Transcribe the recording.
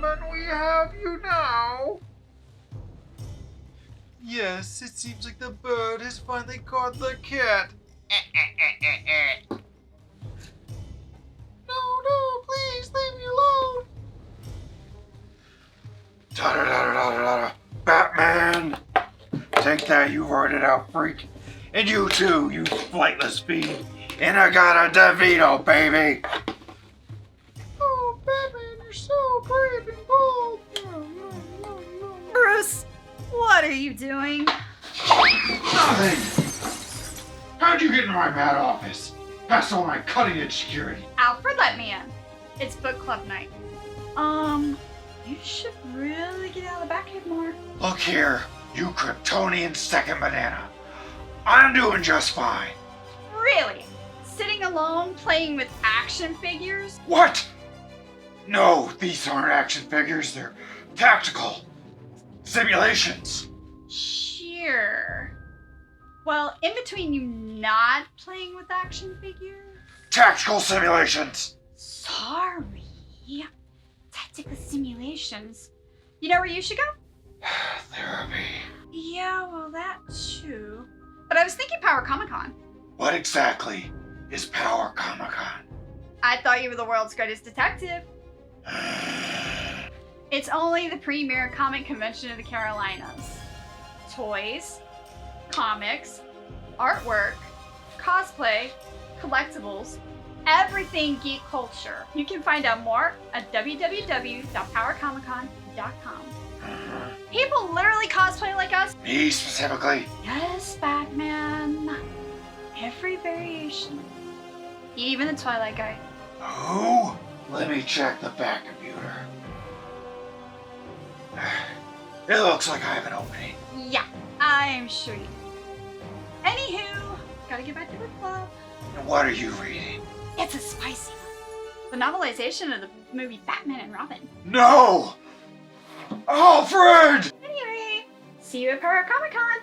gentlemen, we have you now. Yes, it seems like the bird has finally caught the cat. No, please leave me alone. Da-da-da-da-da-da. Batman! Take that, you roided out freak. And you too, you flightless fiend. And I got a DeVito, baby! Oh, Batman, you're so brave and bold. Bruce, what are you doing? Nothing! How'd you get in my bad office? Past all my cutting-edge security. Alfred let me in. It's book club night. You should really get out of the Batcave more. Look here, you Kryptonian second banana. I'm doing just fine. Really? Sitting alone playing with action figures? What? No, these aren't action figures. They're tactical simulations. Sure. Well, in between you not playing with action figures? Tactical simulations. Sorry. Tactical simulations. You know where you should go? Therapy. Yeah, well, that too. But I was thinking Power Comicon. What exactly is Power Comicon? I thought you were the world's greatest detective. It's only the premier comic convention of the Carolinas. Toys, comics, artwork, cosplay, collectibles, everything geek culture. You can find out more at www.powercomicon.com. People literally cosplay like us. Me specifically? Yes, Batman. Every variation. Even the Twilight guy. Who? Let me check the back computer. It looks like I have an opening. Yeah, I'm sure you do. Anywho, gotta get back to the club. And what are you reading? It's a spicy one. The novelization of the movie Batman and Robin. No! Alfred! Anyway, see you at Power Comic Con.